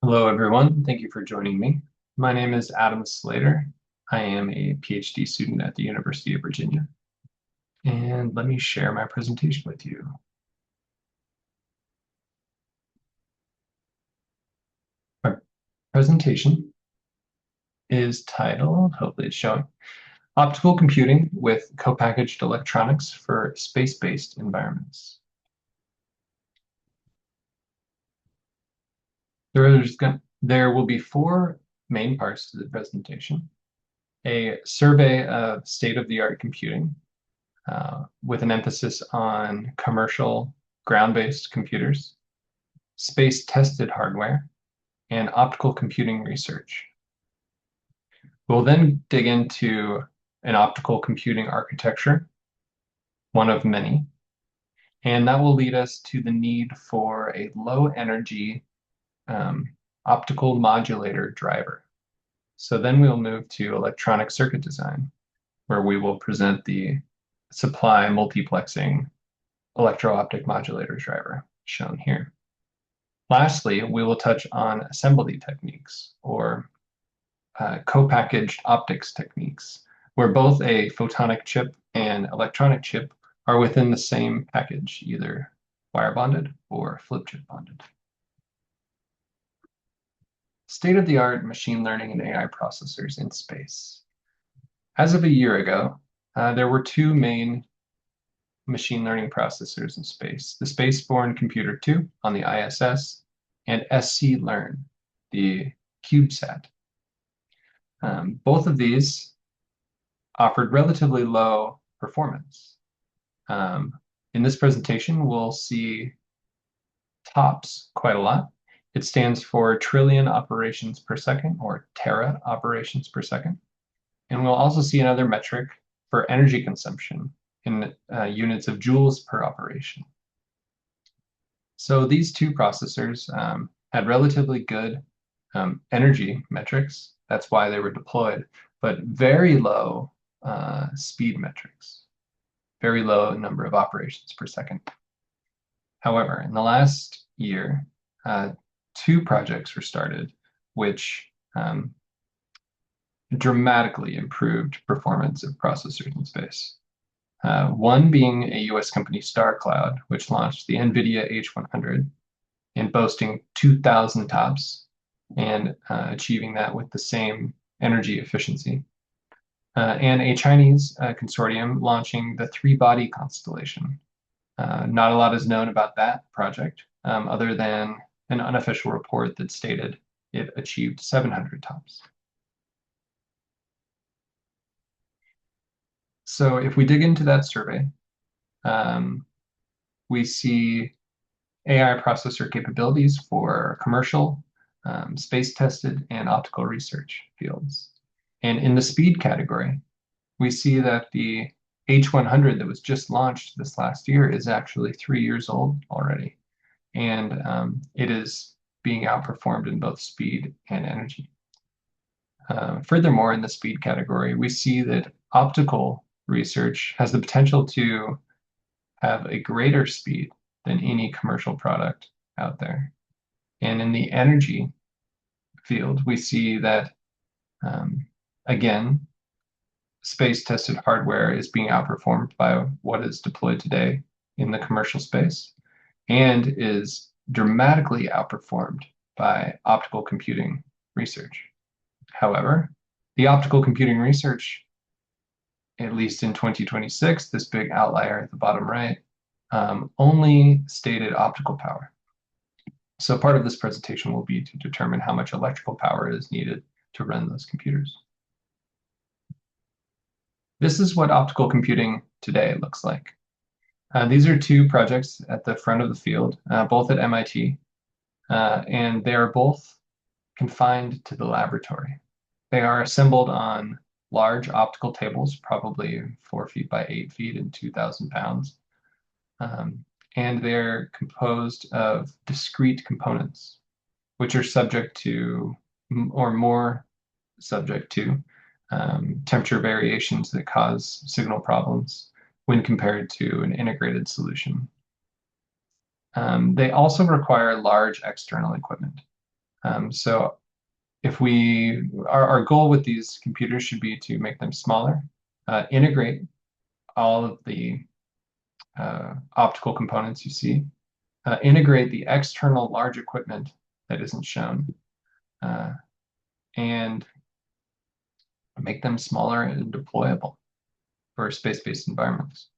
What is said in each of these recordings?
Hello, everyone. Thank you for joining me. My name is Adam Slater. I am a PhD student at the University of Virginia. And let me share my presentation with you. My presentation is titled, hopefully it's showing, Optical Computing with Co-Packaged Electronics for Space-Based Environments. There will be four main parts to the presentation. A survey of state-of-the-art computing, with an emphasis on commercial ground-based computers, space-tested hardware, and optical computing research. We'll then dig into an optical computing architecture, one of many, and that will lead us to the need for a low-energy optical modulator driver. So then we'll move to electronic circuit design, where we will present the supply multiplexing electro-optic modulator driver, shown here. Lastly, we will touch on assembly techniques, or co-packaged optics techniques, where both a photonic chip and electronic chip are within the same package, either wire bonded or flip chip bonded. State-of-the-art machine learning and AI processors in space. As of a year ago, there were two main machine learning processors in space, the Spaceborne Computer 2 on the ISS and SC-Learn, the CubeSat. Both of these offered relatively low performance. In this presentation, we'll see TOPS quite a lot. It stands for trillion operations per second, or tera operations per second. And we'll also see another metric for energy consumption in units of joules per operation. So these two processors had relatively good energy metrics. That's why they were deployed, but very low speed metrics, very low number of operations per second. However, in the last year, two projects were started, which dramatically improved performance of processors in space. One being a US company, StarCloud, which launched the NVIDIA H100 and boasting 2,000 TOPS and achieving that with the same energy efficiency. And a Chinese consortium launching the three-body constellation. Not a lot is known about that project, other than an unofficial report that stated it achieved 700 TOPS. So if we dig into that survey, we see AI processor capabilities for commercial, space-tested, and optical research fields. And in the speed category, we see that the H100 that was just launched this last year is actually 3 years old already. And it is being outperformed in both speed and energy. Furthermore, in the speed category, we see that optical research has the potential to have a greater speed than any commercial product out there. And in the energy field, we see that, again, space-tested hardware is being outperformed by what is deployed today in the commercial space and is dramatically outperformed by optical computing research. However, the optical computing research, at least in 2026, this big outlier at the bottom right, only stated optical power. So part of this presentation will be to determine how much electrical power is needed to run those computers. This is what optical computing today looks like. These are two projects at the front of the field, both at MIT, and they are both confined to the laboratory. They are assembled on large optical tables, probably 4 feet by 8 feet and 2,000 pounds. And they're composed of discrete components, which are subject to, or more subject to, temperature variations that cause signal problems when compared to an integrated solution. They also require large external equipment. So if our goal with these computers should be to make them smaller, integrate all of the optical components you see, integrate the external large equipment that isn't shown, and make them smaller and deployable for space-based environments.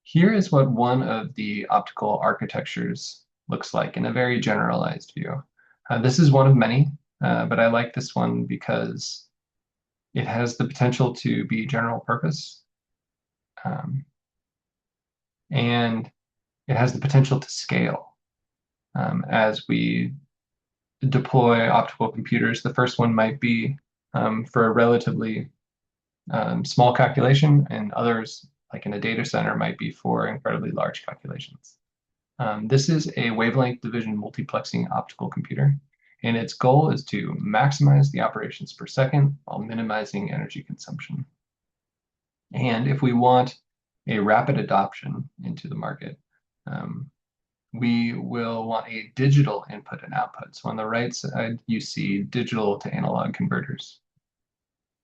Here is what one of the optical architectures looks like in a very generalized view. This is one of many, but I like this one because it has the potential to be general purpose, and it has the potential to scale as we deploy optical computers. The first one might be for a relatively small calculation, and others, like in a data center, might be for incredibly large calculations. This is a wavelength division multiplexing optical computer, and its goal is to maximize the operations per second while minimizing energy consumption. And if we want a rapid adoption into the market, we will want a digital input and output. So on the right side, you see digital to analog converters.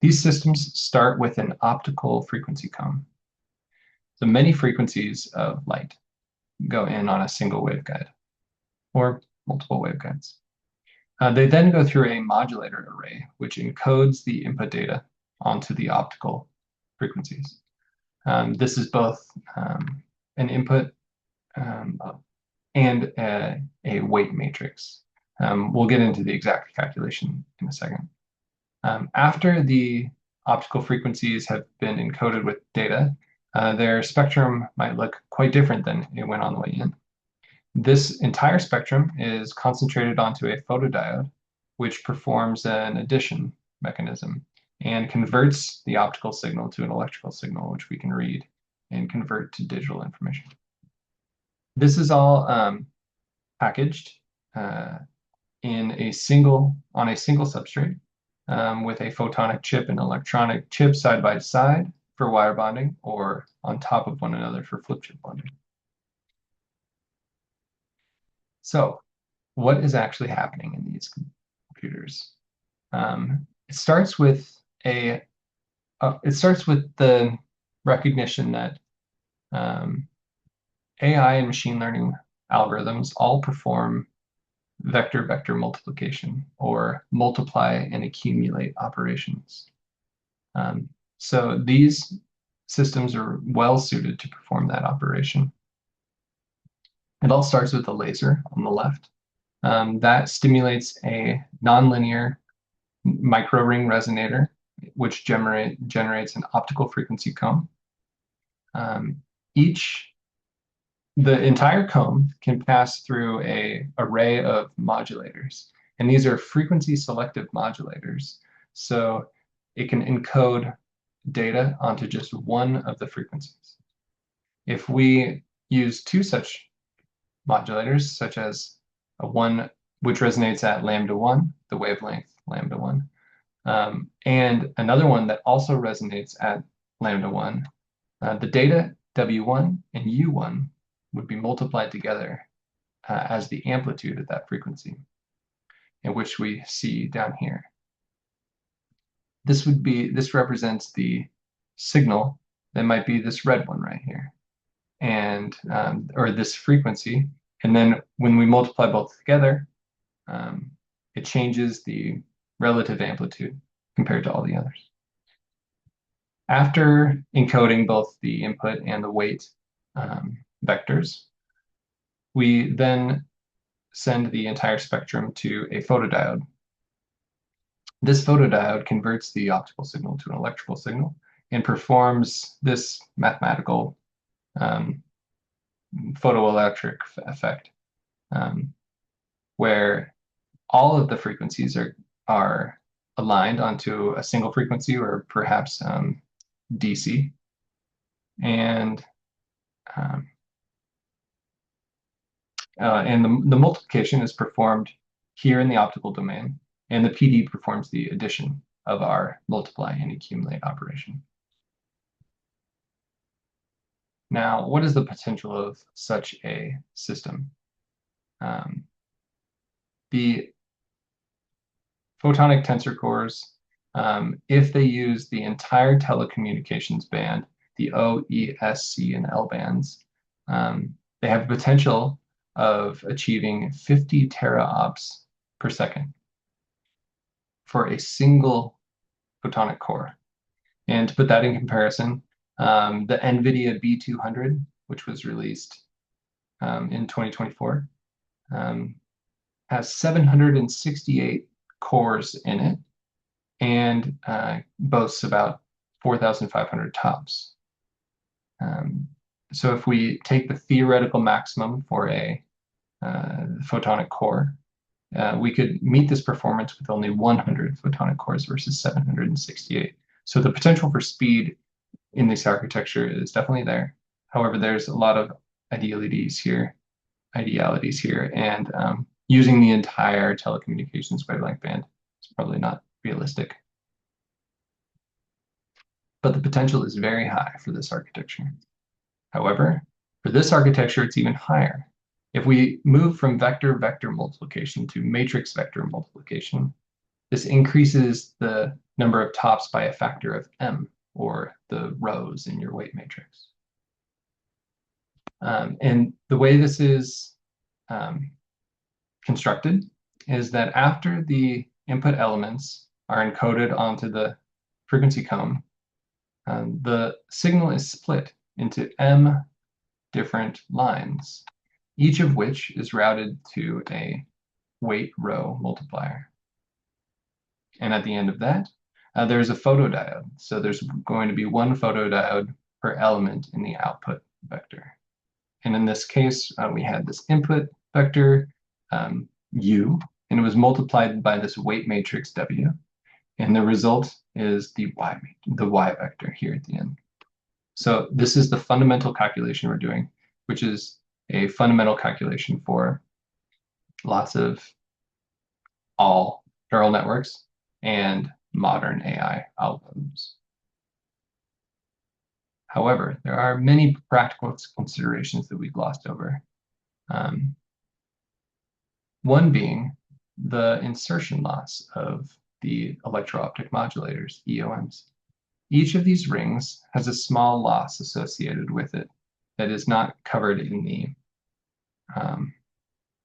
These systems start with an optical frequency cone. So many frequencies of light go in on a single waveguide or multiple waveguides. They then go through a modulator array, which encodes the input data onto the optical frequencies. This is both an input and a weight matrix. We'll get into the exact calculation in a second. After the optical frequencies have been encoded with data, their spectrum might look quite different than it went on the way in. This entire spectrum is concentrated onto a photodiode, which performs an addition mechanism and converts the optical signal to an electrical signal, which we can read and convert to digital information. This is all packaged on a single substrate with a photonic chip and electronic chip side by side for wire bonding, or on top of one another for flip chip bonding. So what is actually happening in these computers? It starts with the recognition that AI and machine learning algorithms all perform vector-vector multiplication, or multiply and accumulate operations. So these systems are well suited to perform that operation. It all starts with a laser on the left. That stimulates a nonlinear microring resonator, which generates an optical frequency cone. The entire cone can pass through an array of modulators, and these are frequency selective modulators. So it can encode data onto just one of the frequencies. If we use two such modulators, such as one which resonates at lambda1, the wavelength lambda1, and another one that also resonates at lambda1, the data W1 and U1 would be multiplied together as the amplitude of that frequency, in which we see down here. This represents the signal that might be this red one right here, and or this frequency. And then when we multiply both together, it changes the relative amplitude compared to all the others. After encoding both the input and the weight vectors, we then send the entire spectrum to a photodiode. This photodiode converts the optical signal to an electrical signal and performs this mathematical photoelectric effect, where all of the frequencies are aligned onto a single frequency, or perhaps DC, and the multiplication is performed here in the optical domain, and the PD performs the addition of our multiply and accumulate operation. Now, what is the potential of such a system? The photonic tensor cores, if they use the entire telecommunications band, the O, E, S, C, and L bands, they have potential of achieving 50 teraops per second for a single photonic core. And to put that in comparison, the NVIDIA B200, which was released in 2024, has 768 cores in it and boasts about 4,500 tops. So if we take the theoretical maximum for a photonic core, we could meet this performance with only 100 photonic cores versus 768. So the potential for speed in this architecture is definitely there. However, there's a lot of idealities here, and using the entire telecommunications wavelength band is probably not realistic. But the potential is very high for this architecture. However, for this architecture, it's even higher. If we move from vector-vector multiplication to matrix-vector multiplication, this increases the number of tops by a factor of m, or the rows in your weight matrix. And the way this is constructed is that after the input elements are encoded onto the frequency comb, the signal is split into m different lines, each of which is routed to a weight row multiplier. And at the end of that, there's a photodiode. So there's going to be one photodiode per element in the output vector. And in this case, we had this input vector, U, and it was multiplied by this weight matrix W. And the result is the Y vector here at the end. So this is the fundamental calculation we're doing, which is a fundamental calculation for lots of all neural networks and modern AI algorithms. However, there are many practical considerations that we glossed over. One being the insertion loss of the electro-optic modulators, EOMs. Each of these rings has a small loss associated with it that is not covered in the,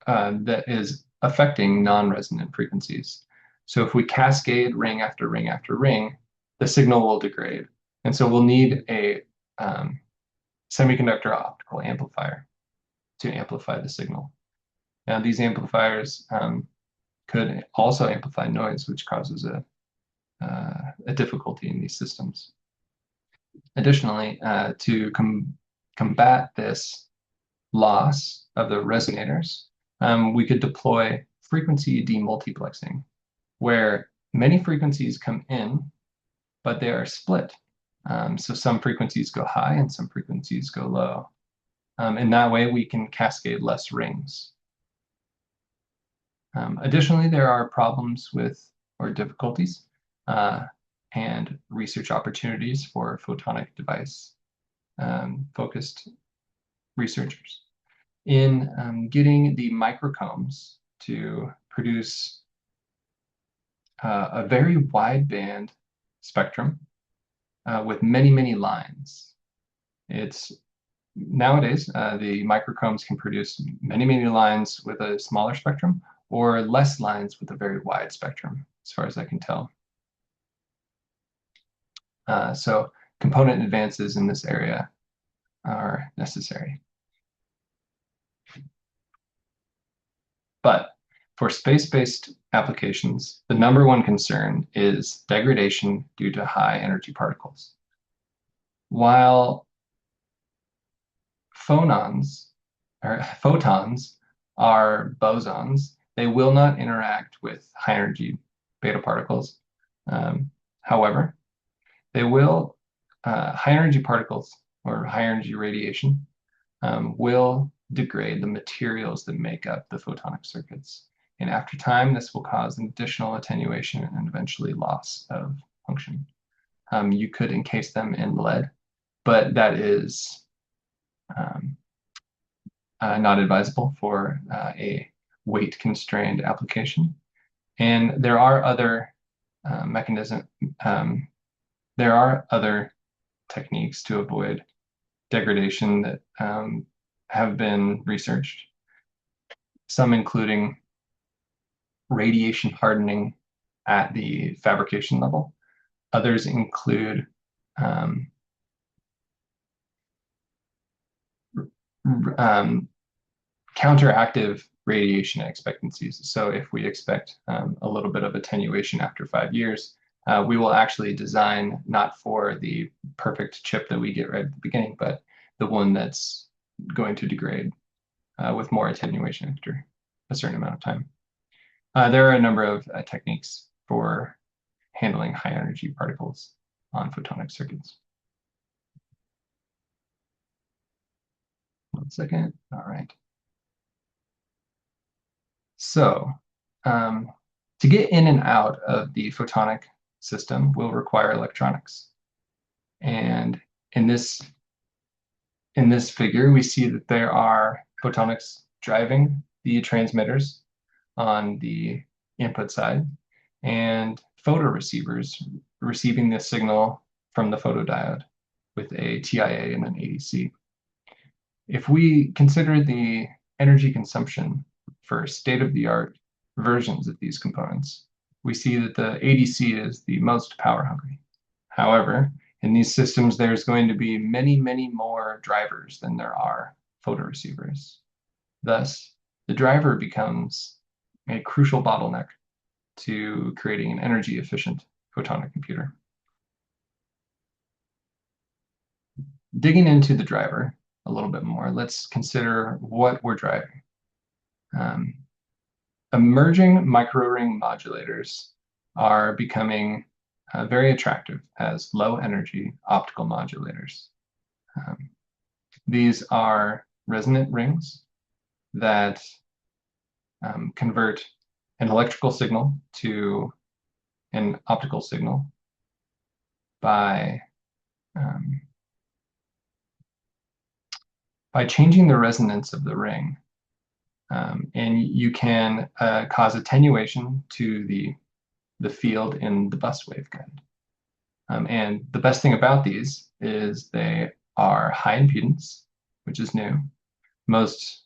that is affecting non-resonant frequencies. So if we cascade ring after ring after ring, the signal will degrade. And so we'll need a semiconductor optical amplifier to amplify the signal. Now these amplifiers could also amplify noise, which causes a difficulty in these systems. Additionally, to combat this loss of the resonators, we could deploy frequency demultiplexing, where many frequencies come in, but they are split. So some frequencies go high and some frequencies go low. And that way we can cascade less rings. Additionally, there are problems with, or difficulties, and research opportunities for photonic device focused researchers in getting the microcombs to produce a very wideband spectrum with many, many lines. It's nowadays, the microcombs can produce many, many lines with a smaller spectrum or less lines with a very wide spectrum, as far as I can tell. So component advances in this area are necessary. But for space-based applications, the number one concern is degradation due to high energy particles. While photons are bosons, they will not interact with high energy beta particles. However, they will, high energy particles or high energy radiation will degrade the materials that make up the photonic circuits. And after time, this will cause additional attenuation and eventually loss of function. You could encase them in lead, but that is not advisable for a weight-constrained application. And there are other there are other techniques to avoid degradation that have been researched, some including radiation hardening at the fabrication level. Others include counteractive radiation expectancies. So if we expect a little bit of attenuation after 5 years, we will actually design not for the perfect chip that we get right at the beginning, but the one that's going to degrade with more attenuation after a certain amount of time. There are a number of techniques for handling high energy particles on photonic circuits. One second. All right. So to get in and out of the photonic system will require electronics. And in this figure, we see that there are photonics driving the transmitters on the input side and photoreceivers receiving the signal from the photodiode with a TIA and an ADC. If we consider the energy consumption for state-of-the-art versions of these components, we see that the ADC is the most power hungry. However, in these systems, there's going to be many, many more drivers than there are photoreceivers. Thus, the driver becomes a crucial bottleneck to creating an energy-efficient photonic computer. Digging into the driver a little bit more, let's consider what we're driving. Emerging microring modulators are becoming very attractive as low-energy optical modulators. These are resonant rings that convert an electrical signal to an optical signal by changing the resonance of the ring. And you can cause attenuation to the field in the bus waveguide. And the best thing about these is they are high impedance, which is new. Most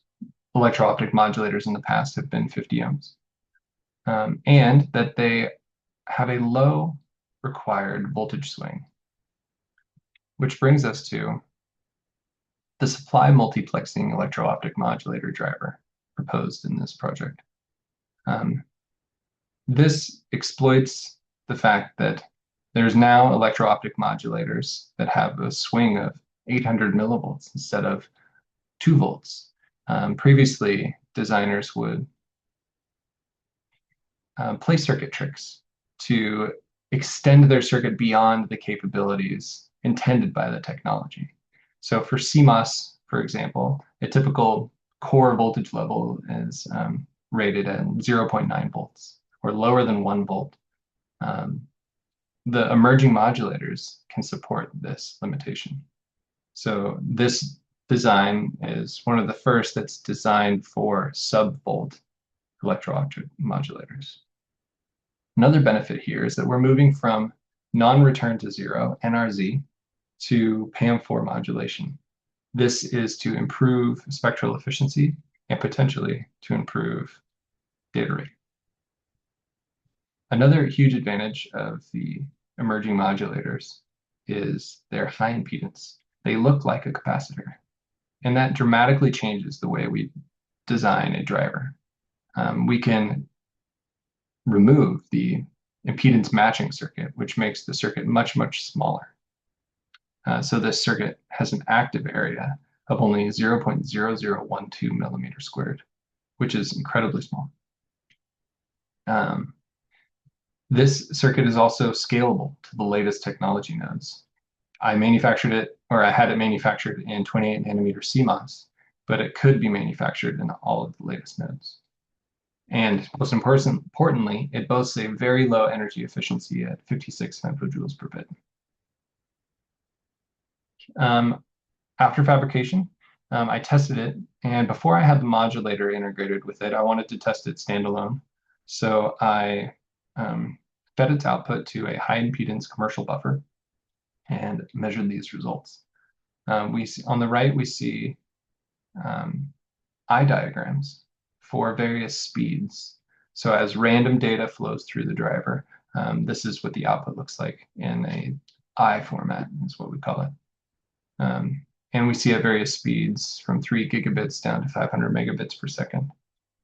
electro-optic modulators in the past have been 50 ohms. And that they have a low required voltage swing, which brings us to the supply multiplexing electro-optic modulator driver proposed in this project. This exploits the fact that there's now electro-optic modulators that have a swing of 800 millivolts instead of 2 volts. Previously, designers would play circuit tricks to extend their circuit beyond the capabilities intended by the technology. So for CMOS, for example, a typical core voltage level is rated at 0.9 volts or lower than 1 volt. The emerging modulators can support this limitation. So this design is one of the first that's designed for sub-volt electro-optic modulators. Another benefit here is that we're moving from non-return to zero, NRZ, to PAM4 modulation. This is to improve spectral efficiency and potentially to improve data rate. Another huge advantage of the emerging modulators is their high impedance. They look like a capacitor, and that dramatically changes the way we design a driver. We can remove the impedance matching circuit, which makes the circuit much, much smaller. So this circuit has an active area of only 0.0012 millimeters squared, which is incredibly small. This circuit is also scalable to the latest technology nodes. I manufactured it, or I had it manufactured in 28 nanometer CMOS, but it could be manufactured in all of the latest nodes. And most importantly, it boasts a very low energy efficiency at 56 femtojoules per bit. After fabrication, I tested it And before I had the modulator integrated with it, I wanted to test it standalone. So I fed its output to a high impedance commercial buffer and measured these results. We see, on the right, we see eye diagrams for various speeds. So as random data flows through the driver, this is what the output looks like in a eye format, is what we call it. And we see at various speeds from 3 gigabits down to 500 megabits per second.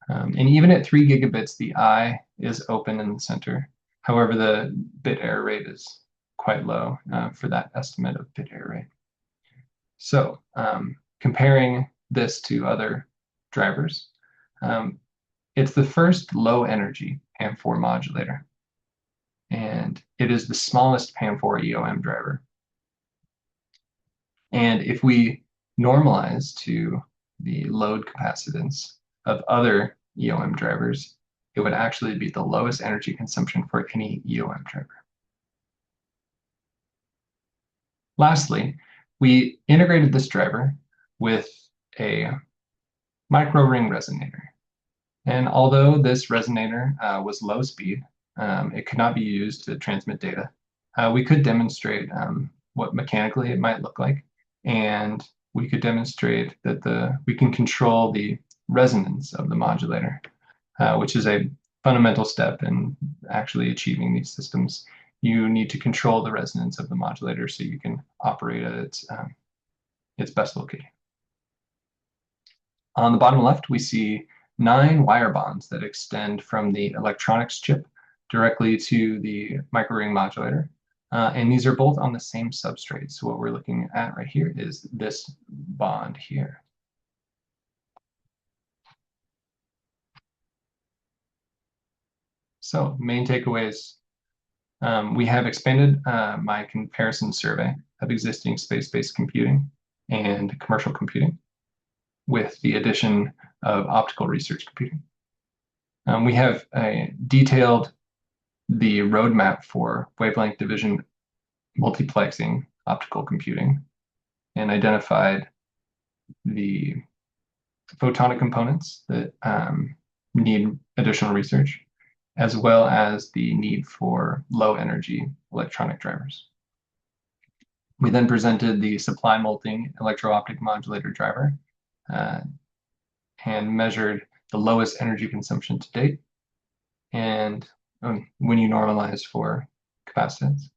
And even at 3 gigabits, the eye is open in the center. However, the bit error rate is quite low for that estimate of bit error rate. So comparing this to other drivers, it's the first low energy PAM4 modulator. And it is the smallest PAM4 EOM driver. And if we normalize to the load capacitance of other EOM drivers, it would actually be the lowest energy consumption for any EOM driver. Lastly, we integrated this driver with a micro ring resonator. And although this resonator was low speed, it could not be used to transmit data. We could demonstrate what mechanically it might look like, and we could demonstrate that we can control the resonance of the modulator, which is a fundamental step in actually achieving these systems. You need to control the resonance of the modulator so you can operate at its best location. On the bottom left, we see 9 wire bonds that extend from the electronics chip directly to the microring modulator. And these are both on the same substrate. So what we're looking at right here is this bond here. So main takeaways, we have expanded my comparison survey of existing space-based computing and commercial computing with the addition of optical research computing. We have detailed the roadmap for wavelength division multiplexing optical computing and identified the photonic components that need additional research, as well as the need for low energy electronic drivers. We then presented the supply molting electro-optic modulator driver and measured the lowest energy consumption to date, and when you normalize for capacitance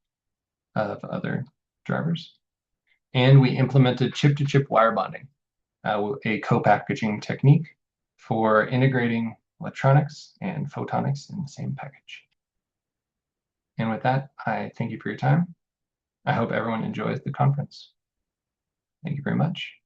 of other drivers. And we implemented chip-to-chip wire bonding, a co-packaging technique for integrating electronics and photonics in the same package. And with that, I thank you for your time. I hope everyone enjoys the conference. Thank you very much.